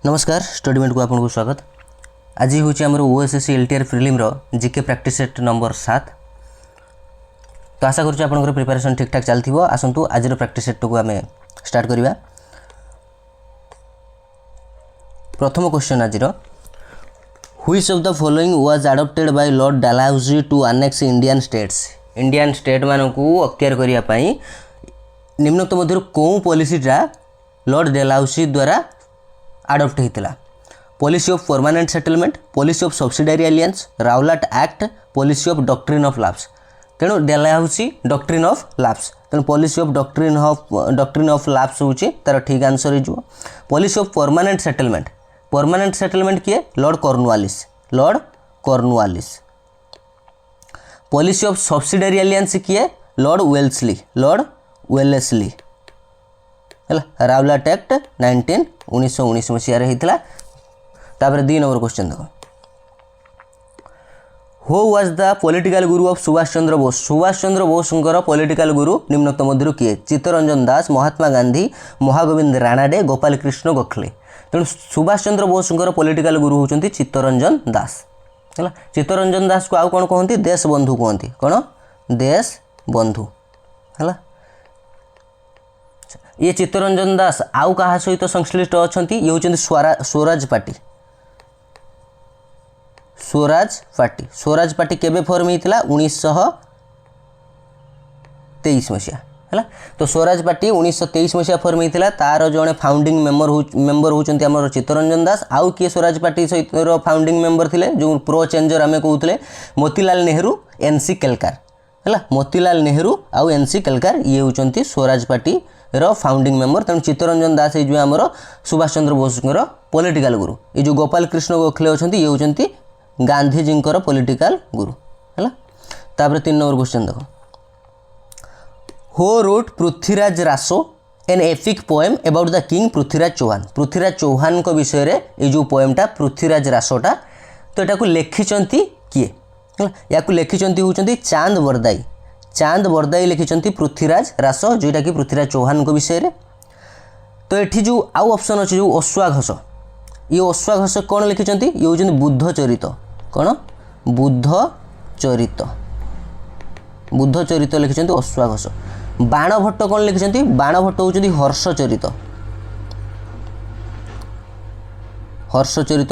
नमस्कार स्टडीमेंट को आपको स्वागत। आज हूँ आमर OSSC LTR prelim GK practice set number 7। तो आशा करुँ आपंकर प्रिपेरेसन ठीक ठाक चलती। आसतु आज प्रैक्टिस सेट को आम स्टार्ट करवा। प्रथम क्वेश्चन आज which of the following was adopted by Lord Dalhousie to annex Indian states. Indian state मान को अख्तियार करने निम्नोक्त मध्य कौन पॉलिसीटा लॉर्ड डालहाउसी द्वारा आडप्ट होता। Policy of permanent settlement, policy of subsidiary aliens, राउलाट act, policy of doctrine of lapse. तेणु डालहाउसी doctrine of lapse, तेणु policy of doctrine of lapse हूँ तार ठीक आंसर हो। पॉलिसी ऑफ परमानेंट सेटलमेंट किए Lord Cornwallis. Policy of subsidiary aliens किए Lord Wellesley है। राउलाट act 1919 मसीह होता। तापर 2 नंबर क्वेश्चन देखो, who was the political Guru of Subhash Chandra Bose. Subhash Chandra Bose political गुरु निम्नोक्त मध्य किए? चित्तरंजन दास, महात्मा गांधी, महागोविंद राणाडे, गोपाल कृष्ण गोखले। तेणु सुभाष चंद्र बोस पॉलिटिकल गुरु होती चित्तरंजन दास है। चित्तरंजन दास को आउ कौन कहते? देश बंधु कहते। कौन? देश बंधु है। ये चित्तरंजन दास आउ क्या सहित संश्लिष्ट अच्छा? ये होती स्वराज पार्टी। स्वराज पार्टी केबे फॉर्म होता? 1923 मसीहा है। तो स्वराज पार्टी 1923 मसीहा फॉर्म होता। तार जड़े फाउंडिंग मेंबर होती आम चित्तरंजन दास। आउ किए स्वराज पार्टी सहित फाउंडिंग मेंबर थे जो प्रो चेंजर आम कहते? मोतीलाल नेहरू, एनसी केलकार है। मोतीलाल नेहरू आउ एनसी केलकार ये होती स्वराज पार्टी रो फाउंडिंग मेंबर। तेणु चित्तरंजन दास ये आमर सुभाष चंद्र बोस पॉलिटिकल गुरु। ये जो गोपाल कृष्ण गोखले अच्छा ये होती गांधीजी पॉलिटिकल गुरु है। तापर 3 नंबर क्वेश्चन देखो, who wrote Prithviraj Raso an epic poem about the king Prithviraj Chauhan. Prithviraj Chauhan को विषय रे ये जो पोएमटा पृथ्वीराज रासोटा, तो यहाँ लिखिंट किए? या लिखिंट होती चांद बरदाई लिखिंट पृथ्वीराज रास, जोटा कि पृथ्वीराज चौहान को विषय रे। तो ये जो आउ ऑप्शन अच्छे जो अश्वाघोष, ये अश्वाघोष कौन लिखिंट? ये होती बुद्ध चरित। कौन? बुद्ध चरित लिखिंट अश्वाघोष। बाण भट्ट कौन लिखिंट? बाण भट्ट होती हर्षचरित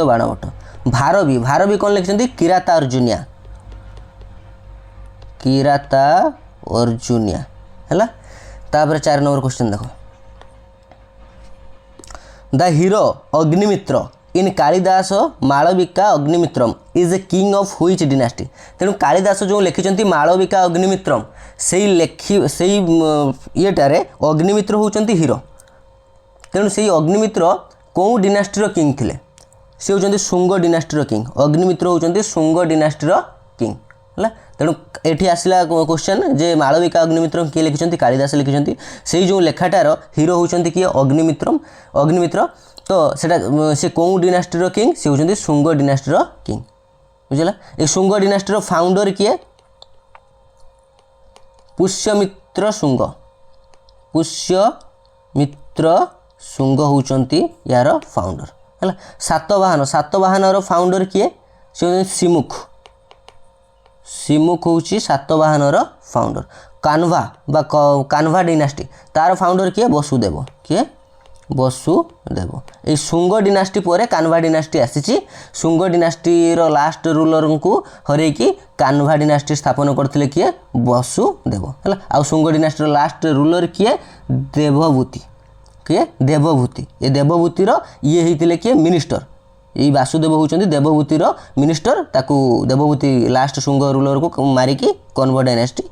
बाण भट्ट। भारवी कौन लिखिंट? किराता अर्जुनिया है। तापर 4 नंबर क्वेश्चन देखो, the hero Agnimitra in Kalidas Malavika Agnimitram is a king of which dynasty. तेणु कालिदास जो लिखिंट मालविका अग्निमित्रम से येटारे अग्निमित्र होती हीरो। तेणु से अग्निमित्र कौ डिनास्टीर किंग थे? सी होती शुंग डिनास्टीर किंग। अग्निमित्र होती शुंग डिनास्टीर किंग है। तेणु ये आसला क्वेश्चन जे मालविका अग्निमित्र किए लिखिंट? कालिदास लिखिंट। से जो लेखाटार हीरो होती किए? अग्निमित्र। तो से कौ डिनास्टीर किंग? से होती शुंग डिनास्टीर किंग। बुझला? ये शुंग डिनास्टीर फाउंडर किए? पुष्यमित्र शुंग होती यार फाउंडर है। सातवाहन फाउंडर किए? से होती सिमुख हूँ सातवाहन फाउंडर। कान्वा डिनास्टी तार फाउंडर किए? वसुदेव। किए? वसुदेव। ये शुंग डिनास्टी पर कान्वा डिनास्टी आसी। शुंग डिनास्टीर लास्ट रूलर को हरैकी कान्वा डिनास्टी स्थापन करते किए? वसुदेव है। आ शुंग डिनास्टीर लास्ट रूलर किए? देवभूति। किए? देवभूति। ये देवभूतिर ये होते किए? मिनिस्टर। ये वासुदेव होती देवभूतिर मिनिस्टर। ताकू देवभूति लास्ट शुंग रूलर को मारिकी कन्वा डायनेस्टी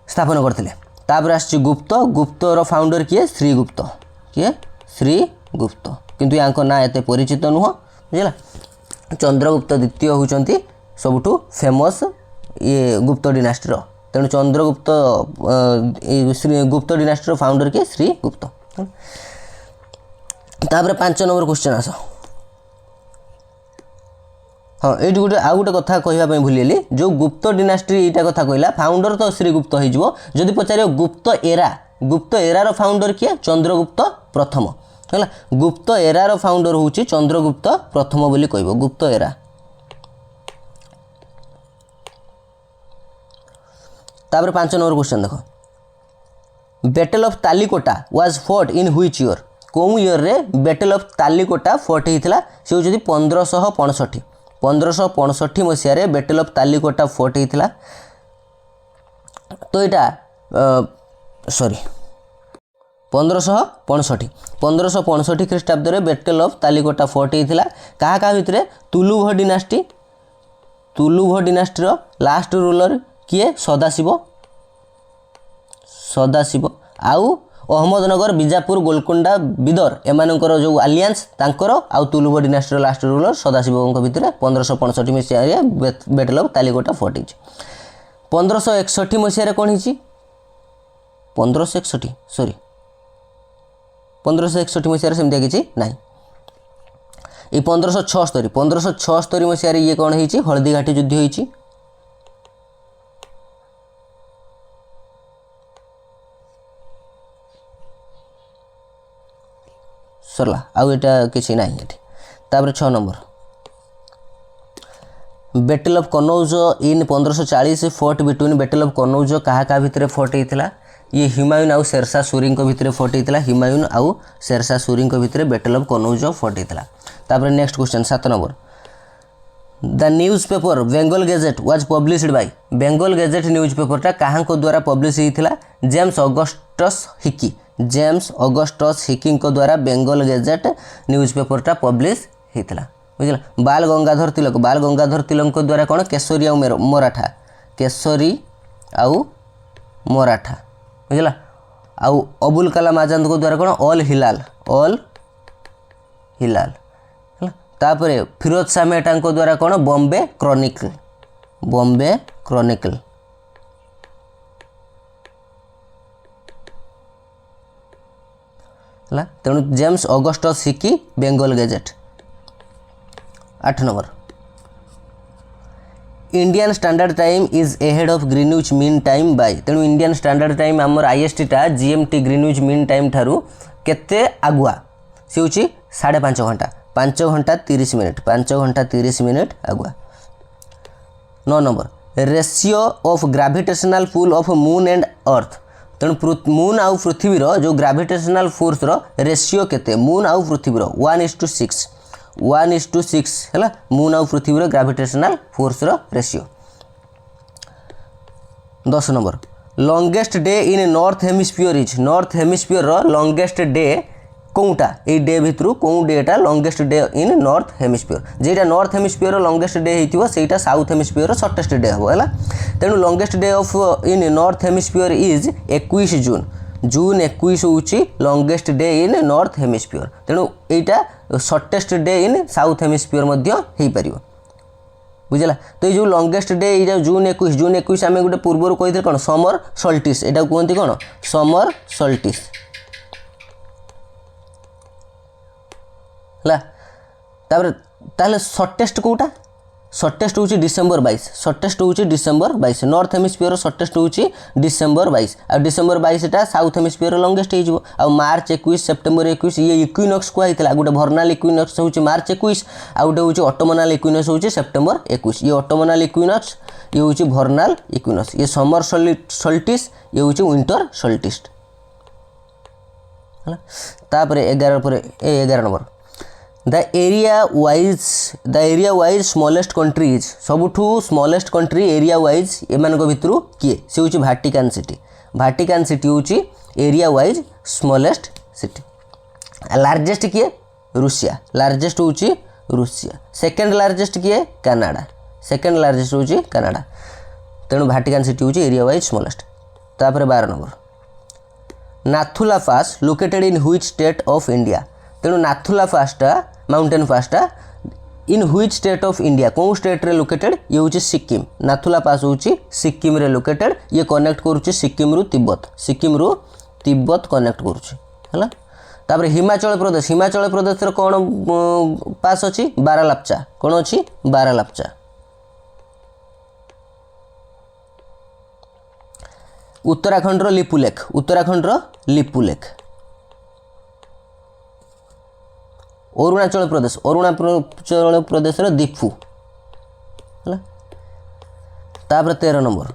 स्थापन करते। तापर आसछि गुप्तर फाउंडर किए? श्रीगुप्त। किए? श्रीगुप्त। किंतु या ना एत परिचित नुह। बुझला? चंद्रगुप्त द्वितीय होती सबुठु फेमस ये गुप्त डिनास्टीर। तेणु चंद्रगुप्त गुप्त डिनास्टीर फाउंडर किए? श्रीगुप्त। तापर 5 नंबर क्वेश्चन आस। हाँ ये गोटे आउ गोटे कथा कहवाई भूली जो गुप्त डिनास्टी यहाँ कथा कहला फाउंडर तो श्रीगुप्त हो। जदि पचार गुप्त एरार फाउंडर किए? चंद्रगुप्त प्रथम है। गुप्त एरार फाउंडर हूँ चंद्रगुप्त प्रथम बोली कहब गुप्त एरा। तापर 5 नंबर क्वेश्चन देख battle of Talikota was fought in which year कौन ईयर रे बैटल ऑफ तालिकोटा फॉट होता से होती 1565 1565 मसीह बैटल ऑफ तालिकोटा फॉट होता। तो यहाँ सॉरी 1565 ख्रीष्टाब्द में बैटल ऑफ तालिकोटा फोर्ट होता क्या भितर तुलुभ डिनास्टीर लास्ट रूलर किए सदाशिव आउ अहमदनगर बीजापुर गोलकोंडा बिदर एमानकर जो आलियांस तांकर आउ तुलुभ डिनास्टीर लास्ट रूलर सदाशिव भितर 1565 मसीह बैटल ऑफ तालिकोटा फोर्ट होती। 1561 मसीह कौन हो 1561 सॉरी 1561 मसीह सेमती किसी ना ये 1576 मसीह ये कौन हो हल्दीघाटी युद्ध होती। सरला आउ एटा किसी ना ये 6 number battle of Kannauj in 1540 fort between battle of Kannauj क्या भितर फोर्ट होता ये हुमायूं आउ शेरशाह सूरी भितर फोर्ट होता हुमायूं आउ शेरशाह सूरी भितर बैटल ऑफ कनौज फोर्ट होता। नेक्स्ट क्वेश्चन 7 नंबर the newspaper Bengal gazette was published by Bengal gazette news पेपरटा क्या द्वारा पब्लिश होता जेम्स ऑगस्टस हिकी द्वारा बेंगल गेजेट न्यूज़ पेपरटा पब्लिश होता बुझला। बाल गंगाधर तिलक द्वारा कौन केसरी आउ मराठा आउ मराठा बुझला। आउ अबुल कलाम आजाद को द्वारा कौन ऑल हिलाल तापरे फिरोज शाह मेहटा द्वारा कौन बॉम्बे क्रॉनिकल तेणु James Augustus Hicky Bengal gazette. 8 number Indian standard time is ahead of Greenwich mean time by तेणु इंडियन स्टैंडर्ड टाइम आमर आईएसटी टा जीएमटी ग्रीनविच मीन टाइम ठारू केते आगुआ सी हूँ 5.5 घंटा 5 घंटा 30 मिनिट 5 घंटा 30 मिनिट आगुआ। 9 नंबर ratio of gravitational pull of moon and earth तेणु मून आउ पृथ्वीर जो ग्राविटेशनल फोर्स रेशियो केते मून आउ पृथ्वीर 1:6 है मून आउ पृथ्वीर ग्राविटेशनल फोर्स रेशियो। 10 नंबर longest day in north hemisphere is north hemisphere longest day कौटा ये डे भितर कौ डेटा longest day in north hemisphere जेटा नॉर्थ हेमिस्फीयर लॉन्गेस्ट डे होता सेटा साउथ हेमिस्फीयर शॉर्टेस्ट डे हम है तेणु longest day of in north hemisphere is 21 जून 21 हूँ longest day in north hemisphere तेणु यहाँ shortest day in south hemisphere हो पार बुझला। तो ये लॉन्गेस्ट डे ये जून 21 आम गोटे पूर्वर कही कौन समर सल्टिस यहाँ कहते कौन समर सल्टिस है तापर शॉर्टेस्ट कौटा शॉर्टेस्ट हूँ डिसेम्बर 22 नॉर्थ हेमिस्फीयर शॉर्टेस्ट हूँ डिसेम्बर 22 आ डिसेम्बर 22 साउथ हेमिस्फीयर लॉन्गेस्ट हो मार्च 21 सेप्टेम्बर 21 ये इक्विनॉक्स कहता गोटे भर्नाल इक्विनॉक्स हूँ मार्च 21 आ गोटे हूँ ऑटोमोनाल इक्विनॉक्स हूँ सेप्टेम्बर 21 ये ऑटोमोनाल इक्विनॉक्स ये हूँ भर्नाल इक्विनॉक्स ये समर सल्टिस ये हूँ विंटर सल्टिस है। 11 नंबर the area wise smallest country is सबुठू स्मॉलेस्ट कंट्री एरिया वाइज एमान भितर किए सी हूँ भाटिकान सिटी हूँ area wise smallest city. Largest किए रूसिया लार्जेस्ट हूँ रूसिया सेकेंड लार्जेस्ट किए कनाडा सेकेंड लार्जेस्ट हूँ कनाडा तेणु भाटिकान सिटी हूँ एरिया वाइज स्मॉलेस्ट। तापर 12 नंबर Nathula pass located in which state of India तेणु नाथुला पासटा माउंटेन पासटा in which state of India कौन स्टेट रे लोकेटेड ये हूँ सिक्किम नाथुला पास हूँ सिक्किम रे लोकेटेड ये कनेक्ट करुच्ची सिक्किम रु तिब्बत कनेक्ट करुच्ची है। तापर हिमाचल प्रदेश कौन पास अच्छी बारालापचा कौन अच्छी बारालापचा। उत्तराखंड लिपुलेख अरुणाचल प्रदेश दीपू है। तापर 13 number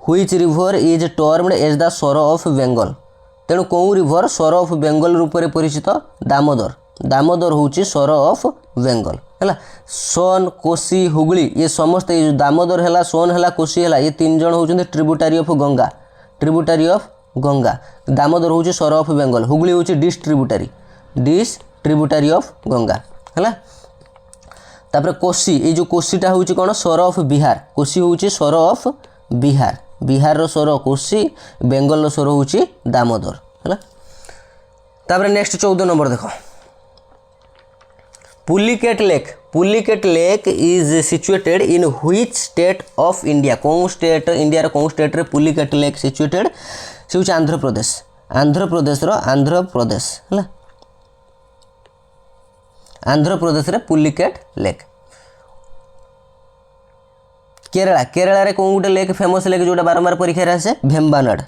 which river is termed as the sorrow of Bengal. तेणु कौ रिवर सर ऑफ बेंगल रूप में परिचित दामोदर। दामोदर हूँ सर ऑफ बेंगल है। सोन कोसी हुगली ये समस्त ये दामोदर है सोन है कोसी है ये 3 जन होती tributary of Ganga. Tributary of Ganga Damodar हूँ सर ऑफ बेंगल। हुगली हूँ डिस्ट्रिब्यूटारी ऑफ गंगा है। तापर कोसी ये जो कोसीटा हूँ कौन सर ऑफ बिहार। कोसी हूँ सर ऑफ बिहार। बिहार स्वर कोसी बेंगल स्वर हूँ दामोदर है। तापर नेक्स्ट 14 नंबर देख Pulicat lake. Pulicat lake is situated in which state of India. कौन स्टेट इंडिया रो कौन स्टेट रे पुलिकेट लेक सिचुएटेड से हूँ आंध्र प्रदेश। आंध्र प्रदेश है। आंध्र प्रदेश रे पुलिकेट लेक। केरला केरला रे कौन गोटे लेक फेमस लेक जोटा बारंबार परीक्षा आसे भेम्बानाड।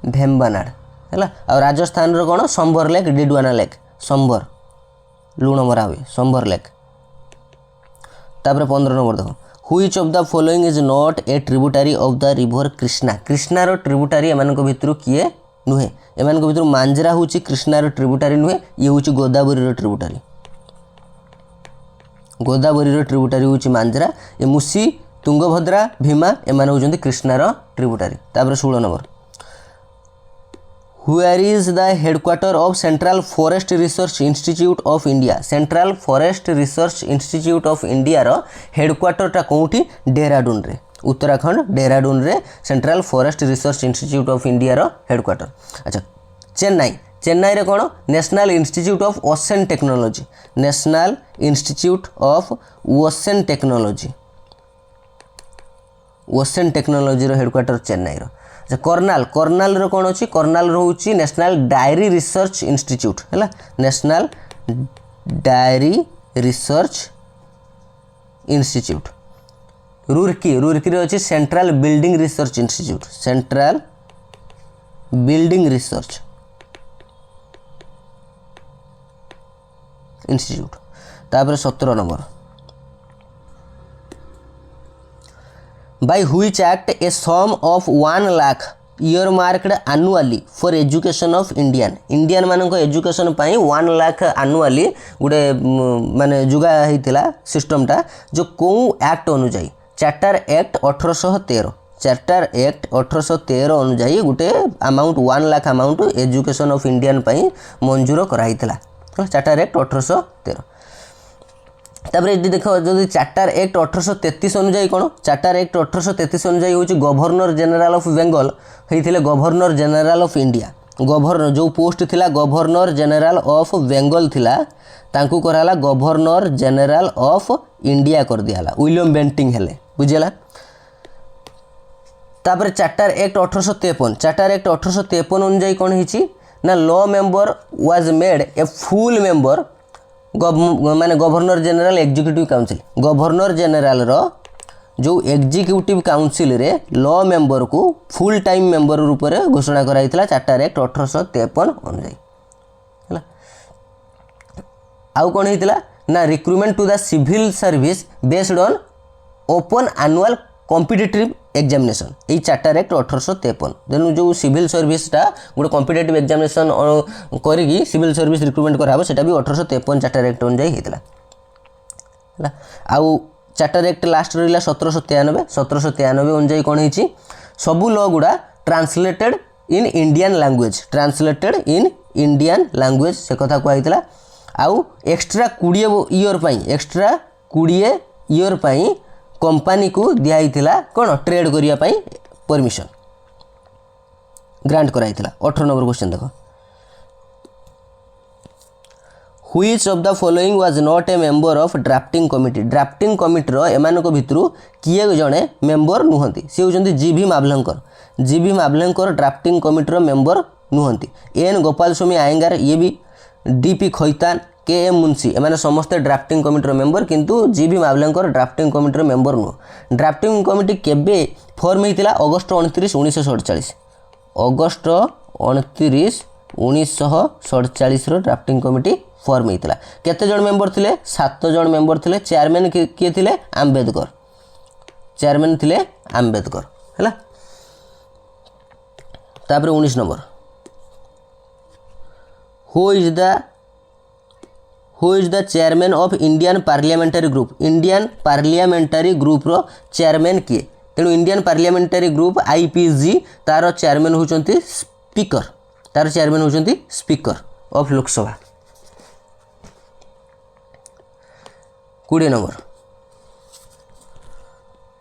भेम्बानाड है। और राजस्थान रो कौन संबर लेक डिडवाना लेक। संबर लुण मरा हुए संबर लेक। तापर 15 नंबर देखो which of the following is not a tributary of the river Krishna. Krishna रो ट्रिब्यूटारी एमान भितर किए नुहे। एमान भितर मांजरा हूँ कृष्णा रो ट्रिब्यूटारी नुहे ये हूँ गोदावरी रो ट्रिब्यूटारी। गोदावरी रो ट्रिब्यूटारी हूँ मांजरा। ये मुसी तुंगभद्रा भीमा एमान होउछन्ति कृष्णा रो ट्रिब्यूटारी। तापर 16 number Where is the headquarter of Central Forest Research Institute of India? Central Forest Research Institute of India रो हेडक्वार्टर टा कोठी डेहराडून रे। उत्तराखंड डेहराडून रे central forest research institute of India रो हेडक्वार्टर। अच्छा चेन्नई चेन्नई रे कौन national institute of ocean technology. National institute of ocean technology. Ocean technology रो हेडक्वार्टर चेन्नई रो। अच्छा कर्नाल कर्नाल रो कौन अच्छी कर्नाल रोची नेशनल डायरी रिसर्च इंस्टीट्यूट है। National dairy research institute. Roorkee Roorkee रे अच्छी central building research institute. Central building research institute. तापर 17 number by which act a sum of 1 lakh earmarked annually for education of Indian मानक एजुकेशन पाई 1 lakh annually गोटे माने जुगा होता सिस्टमटा जो कौ एक्ट अनुजाई चार्टर एक्ट 1813। चार्टर एक्ट 1813 अनुजाई गोटे amount 1 lakh amount education of Indian पाई मंजूर कराइला। Charter act 1813। तापर ये देख जो चार्टर एक्ट 1833 अनुजाई कौन चार्टर एक्ट 1833 अनुजाई हूँ गवर्नर जनरल ऑफ बेंगल होते governor general of India. Governor जो पोस्ट थिला गवर्नर जनरल ऑफ बेंगल थिला तांकू कराला गवर्नर जनरल ऑफ इंडिया कर दियाला विलियम बेंटिंग हेले बुझेला। तापर चार्टर एक्ट 1853 चार्टर एक्ट 1853 अनुजाई कौन होती ना law member was made a full member माने governor general executive council. Governor general रो जो एग्जीक्यूटिव काउंसिल रे लॉ मेंबर को फुल टाइम मेंबर रूप में घोषणा कराइला चार्टर एक्ट 1853 अनुजाई है। आउ कौन होता ना recruitment to the civil service based on open annual competitive examination यही चार्टर एक्ट 1853। तेणु जो सिविल सर्विसटा गोटे कॉम्पिटिटिव एग्जामिनेशन करी सिविल सर्विस रिक्रुटमेंट कराब से भी 1853 चार्टर एक्ट अनुजाई होता। आउ चार्टर एक्ट लास्ट रहा 1793। 1793 अनुजाई कौन होती सबू लॉ गुड़ा translated in Indian language. Translated in Indian language से कथा कहला। आउ एक्स्ट्रा 20 ईयर पाई एक्स्ट्रा 20 ईयर पाई कंपनी को दिया कौन ट्रेड करने परमिशन ग्रांट कराइला। 18 नंबर क्वेश्चन देखो which of the following was not a member of drafting committee. Drafting committee एमानक भितरु किए जड़े मेंबर नुहंती सी होचंती G V Mavalankar. G V Mavalankar drafting committee member नुहंती। एन गोपाल स्वामी आयंगार ये भी डीपी खैतान के एम मुंशी एमाने समस्ते ड्राफ्टिंग कमिटी मेंबर किंतु G V Mavalankar drafting committee member नुह। ड्राफ्टिंग कमिटी केबे फॉर्म होता August 29 1947। August 29 1947 drafting committee form होता केते जन मेंबर थिले 7 जन मेंबर थिले चेयरमैन किए थिले आंबेडकर चेयरमैन थिले आंबेडकर हैला तापर 19 नंबर who is the chairman of Indian parliamentary group रो चेयरमैन किए तेणु इंडियन पार्लियामेंटरी ग्रुप आईपीजी तार चेयरमैन होचंती स्पीकर ऑफ लोकसभा 20 नंबर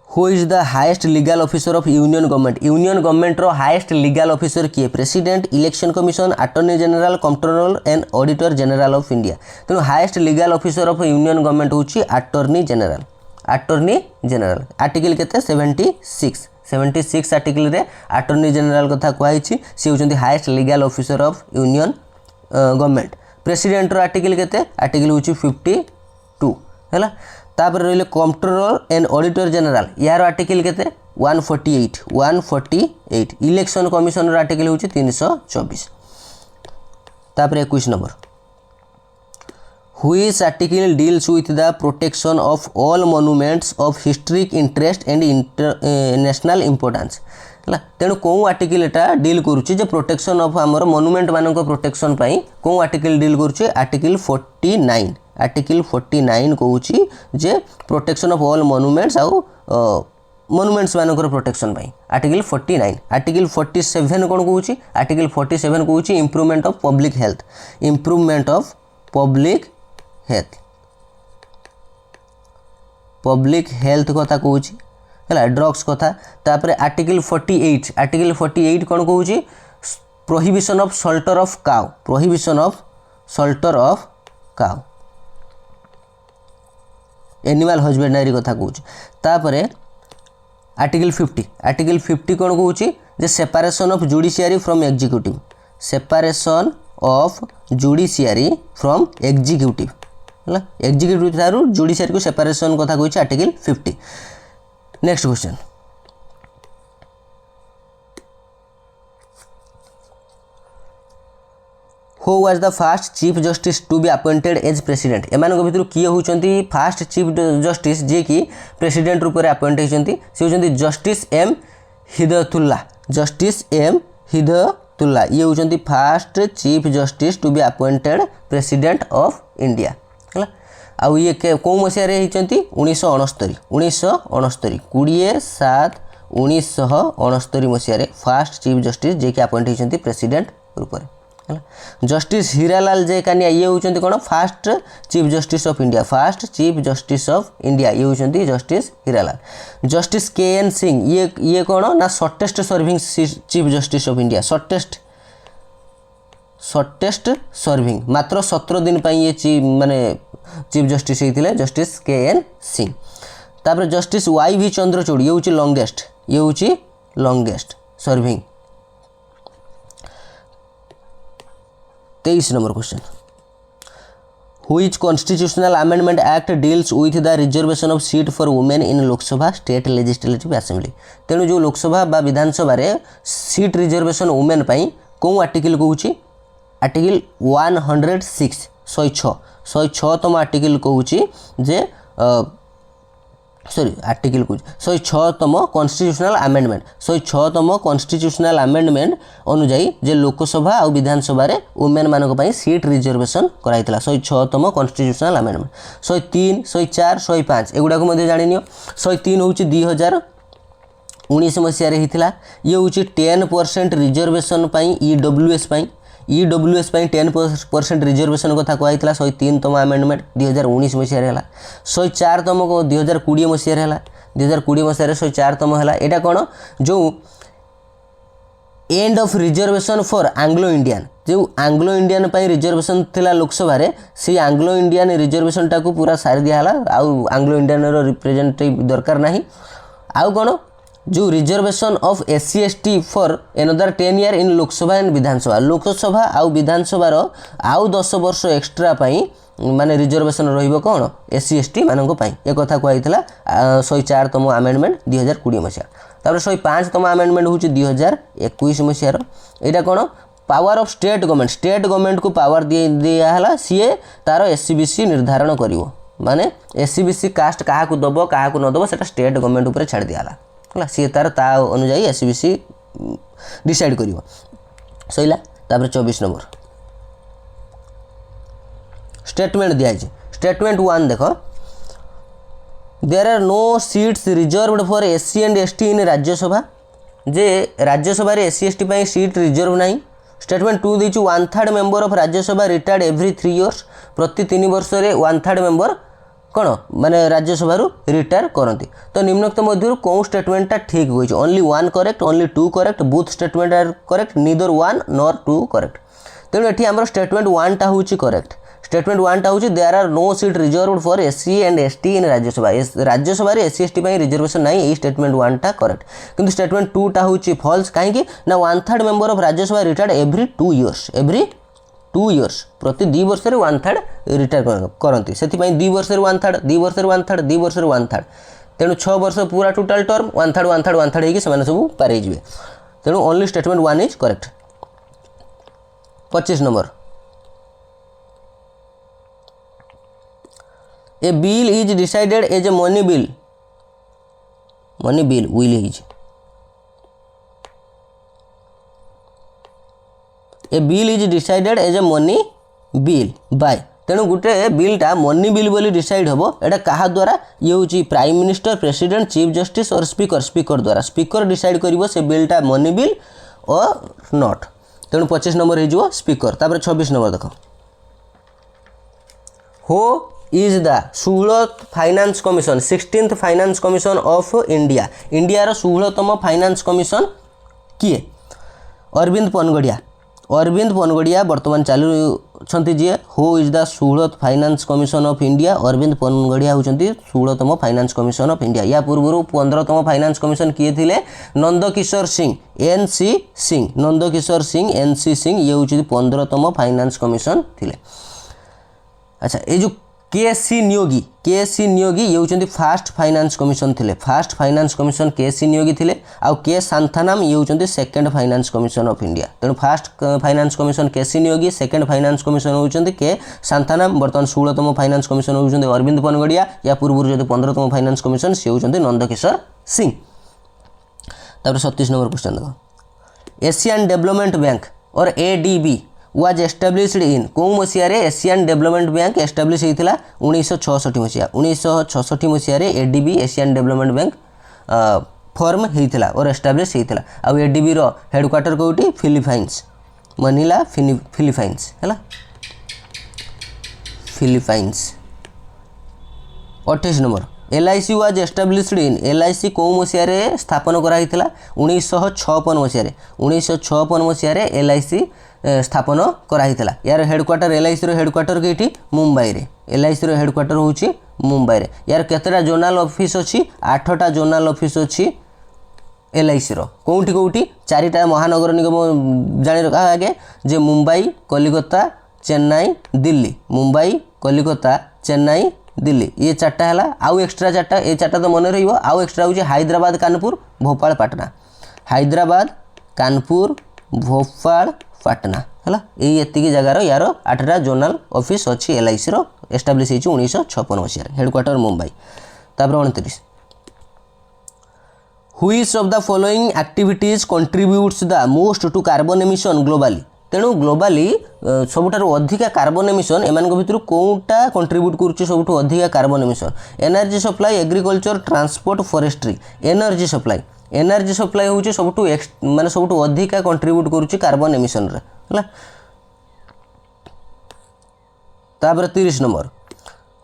who is the highest legal officer of union government रो हाईएस्ट लीगल ऑफिसर किए president election commission attorney general controller and auditor general of India तेणु highest legal officer of union government होची attorney general article केते 76 article रे attorney general कथा कहै छी सी होचंती highest legal officer of union government president रो आर्टिकल केते आर्टिकल होची 52 हैला तापर रहिले कंट्रोलर एंड ऑडिटर जनरल यार आर्टिकल केते 148 इलेक्शन कमिशन रो आर्टिकल होची 324 तापर 21 नंबर which article deals with the protection of all monuments of historic interest and national importance है तेणु कौ आर्टिकल एटा डील करुच्ची जे प्रोटेक्शन ऑफ आमर मॉन्यूमेंट मानक प्रोटेक्शन पाई कौ आर्टिकल डील करुच्ची आर्टिकल 49 कहूची जे प्रोटेक्शन ऑफ ऑल मॉन्यूमेंट्स आउ मॉन्यूमेंट्स मानकर प्रोटेक्शन पाई आर्टिकल 49 आर्टिकल 47 कौन कहूची आर्टिकल 47 कहूची इम्प्रूवमेंट ऑफ पब्लिक हेल्थ कथा कहूची है ड्रग्स कथा तापर आर्टिकल 48 कौन कहूची prohibition of slaughter of cow animal husbandry कथा कहूँ तापर आर्टिकल 50 कौन कहूँ जे separation of judiciary from executive है एग्जीक्यूटिव थारू जुडिशियरी को सेपारेशन कथा कहूँ article 50 next question who was the first chief justice to be appointed as president एमान भितर किए होचंती फास्ट चीफ जस्टिस जे कि प्रेसिडेंट रूप में अपॉइंट होचंती से होचंती जस्टिस एम हिदयतुल्ला ये होचंती first chief justice to be appointed president of India है आउ ये कौ मसीह 1969 20/7/1969 मसीह फास्ट चीफ जस्टिस जे कि अपॉइंट होचंती प्रेसिडेंट रूप में जस्टिस हीरालाल जय कानिया ये होचंती कोन first chief justice of India ये होचंती justice Hiralal justice K N Singh ये कोन ना shortest serving chief justice of India shortest serving मात्र 17 दिन पई ये चीफ जस्टिस होइतिले जस्टिस के एन सिंह तापर जस्टिस वाई वी चंद्रचूड़ ये होची longest serving 23 number question which constitutional amendment act deals with the reservation of seat for women in Lok Sabha state legislative assembly तेणु जो लोकसभा बा विधानसभा रे सीट रिजर्वेशन वुमेन पाई कौन article कहूँ आर्टिकल 106 आर्टिकल कहूँ जे आर्टिकल कहूँ 106तम कॉन्स्टिट्यूशनल अमेंडमेंट अनुजाई जे लोकसभा और विधानसभा रे वुमेन मानक पई सीट रिजर्वेशन कराइतला 106तम कॉन्स्टिट्यूशनल अमेंडमेंट 103 104 105 एगुडा को मध्ये जानि नियो 103 होची 2019 मसिया रे हितला ये होची 10% रिजर्वेशन पई ईडब्ल्यूएस पई 10% रिजर्वेशन कथा कहला 103तम अमेंडमेंट 2019 मसिया रे हला 104तम को 2020 मसिया रे हला 2020 मसिया रे 104तम हला एटा कोन जो end of reservation for Anglo Indian जो एंग्लो इंडियन पई रिजर्वेशन थिला लोकसभा रे से एंग्लो इंडियन रिजर्वेशन टाको पूरा सारी दिया हला आउ एंग्लो इंडियन रो रिप्रेजेंटेटिव दरकार नाही आउ कोन जो reservation of SC ST for another 10 year in Lok Sabha and Lok Sabha आउ विधानसभा रो आउ 10 वर्ष एक्स्ट्रा पाई माने रिजर्वेशन रहिबो कोन SC ST मानको पाई ए कथा कहैतला 104तम अमेंडमेंट 2020 मसिया तापर 105तम अमेंडमेंट होची 2021 मसिया रो एटा कोन पावर ऑफ स्टेट गवर्नमेंट को पावर दिया सी तार एससीबीसी निर्धारण करिवो माने एससीबीसी कास्ट क्या दब क्या न दब से स्टेट गवर्नमेंट उपर छाड़ दियाला है सी तार ता अनुजाई एससीबीसी डिसाइड कर सैला। तापर 24 नंबर स्टेटमेंट दिखाई स्टेटमेंट 1 देख there are no seats reserved for SC and ST in Rajya Sabha जे राज्यसभा रे एससी एसटी पाई सीट रिजर्व नहीं। Statement 2 the 1/3 member of Rajya Sabha retired every 3 years प्रति 3 वर्ष रे 1/3 मेंबर कौन माने राज्यसभा रिटायर करती। तो निम्नोक्त मध्य कौन स्टेटमेंटा ठीक होई only 1 correct only 2 correct both statement are correct neither 1 nor 2 correct. तेणु ये आम स्टेटमेंट 1 टा होची करेक्ट। स्टेटमेंट 1 टा होची there are no seat reserved for SC and ST in Rajya Sabha Rajya Sabha रे एससी एसटी पाई रिजर्वेशन नहीं ये स्टेटमेंट 1 टा करेक्ट। किंतु स्टेटमेंट 2 टा होची फॉल्स कहीं ना 1/3 member of Rajya Sabha retired every 2 years every 2 years प्रति 2 वर्ष रे 1/3 रिटायर करती से 2 वर्ष रे 1/3 2 वर्ष रे 1/3 2 वर्ष रे 1/3 तेणु 6 वर्ष पूरा टोटाल टर्म 1/3 1/3 1/3 होगी से सब पारे जाए। तेणु only statement 1 is correct. 25 number a bill is decided as a money bill will is a bill is decided as a money bill by तेणु गोटे बिलटा मनी बिल बोली डिसाइड हम एटा क्या द्वारा ये हूँ prime minister president chief justice और स्पीकर द्वारा स्पीकर डिसाइड करिवो से बिलटा मनी बिल और नॉट। तेणु 25 नंबर हो स्पीकर। तापर 26 नंबर देख who is the 16th finance commission 16th finance commission of India India रो 16तम फाइनेंस कमिशन किए अरविंद पनगड़िया बर्तमान चालू जी who is the 16th finance commission of India Arvind Panagariya होती 16तम फाइनेंस कमिशन ऑफ इंडिया। या पूर्व 15तम फाइनेंस कमिशन किए थे नंदकिशोर सिंह एनसी सिंह ये हूँ 15तम फाइनेंस कमिशन थे। अच्छा ये जो केसी नियोगी ये होती फास्ट फाइनेंस कमिशन थे फास्ट फाइनेंस कमिशन केसी नियोगी थे आउ के सांथानाम ये होती second finance commission of India. तेणु फास्ट फाइनेंस कमिशन केसी नियोगी सेकेंड फाइनेंस कमिशन होती के सांथानाम बर्तमान 16तम फाइनेंस कमिशन होती अरविंद पनगड़िया या पूर्व जो 15तम फाइनेंस कमिशन सी होती नंदकिशोर सिंह। तापर 37 नंबर क्वेश्चन देख Asian development bank or ADB was established in कौ मसीह एशियन डेवलपमेंट बैंक एस्टाब्लिश होता 1966 मसीहा 1966 मसीह ADB Asian development bank form होता और एस्टाब्लिश होता। आउ एडीबी रो हेडक्वार्टर कौटी फिलीपाइंस मनीला फिलीपाइंस है Philippines. 28 number LIC was established in LIC कौ मसीह स्थापन कराई 1956 मसीह 1956 मसीह एलआईसी स्थापन कराई यार हेडक्वार्टर एलआईसी रो हेडक्वार्टर कईटी मुंबई रे एलआईसी रो हेडक्वार्टर होची मुंबई रे। यार केतेटा जोनाल ऑफिस अच्छी 8टा जोनाल ऑफिस अच्छी एलआईसी रो कौटी कौटी 4टा महानगर निगम जानी रखा आगे जे मुंबई कलिकता चेन्नई दिल्ली मुंबई कलिकता चेन्नई दिल्ली ये 4टा है आउ एक्सट्रा 4टा ये 4टा तो मन रही आउ एक्सट्रा हूँ हैदराबाद कानपुर भोपाल पाटना हैदराबाद कानपुर भोपाल पाटना है ये जगार यार 8टा जोनाल ऑफिस अच्छी एलआईसी रो एस्टाब्लिश होती 1956 मसीह हेडक्वार्टर मुंबई। तापर 29 which of the following activities contributes the most to carbon emission globally. तेणु ग्लोबली सबुठार अधिका कार्बन एमिशन एम भर कौटा कंट्रीब्यूट करुच्ची सबुठ अधिका carbon emission energy supply agriculture transport forestry energy supply हूँ सबुठ माने सबुठ अधिका कंट्रीब्यूट करुच्ची कार्बन एमिशन रे है। तापर 30 number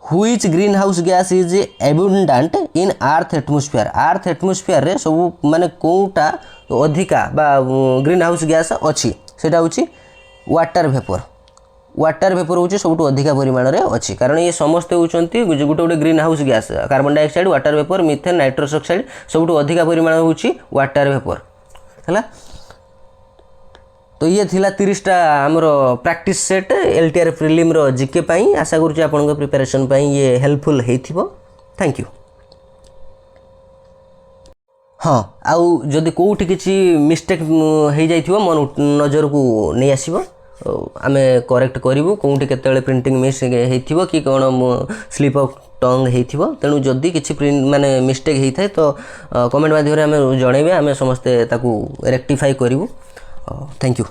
which green house gas is abundant in earth atmosphere रे सब माने कौटा अधिका बा ग्रीन हाउस गैस अच्छी सेटा हूँ वाटर वेपर हूँ सब अधिका परिमाण में अच्छी कारण ये समस्त होती गोटे गोटे green house gas carbon dioxide water vapour methane nitrous oxide सब अधिका परिमाण हूँ वाटर वेपर है। तो ये थिला 30टा आमर प्रैक्टिस सेट एलटीआर प्रिलिम रो जीके पाई आशा करुच्ची आपन प्रिपरेशन पाई ये हेल्पफुल हेइथिबो। Thank you. हाँ आउ जदि कोठी किसी मिस्टेक हो जाइथिबो मन नजर को नहीं आसीबो आमे करेक्ट करिवु कोठी केतेले प्रिंटिंग मिस हेइथिबो कि कोन स्लिप ऑफ टंग हेइथिबो तेनु जदि किसी प्रिंट माने मिस्टेक हेइथाय तो कमेंट माध्यम रे आमे जणैबे आमे समस्त ताकू रेक्टिफाई करिवु थैंक यू।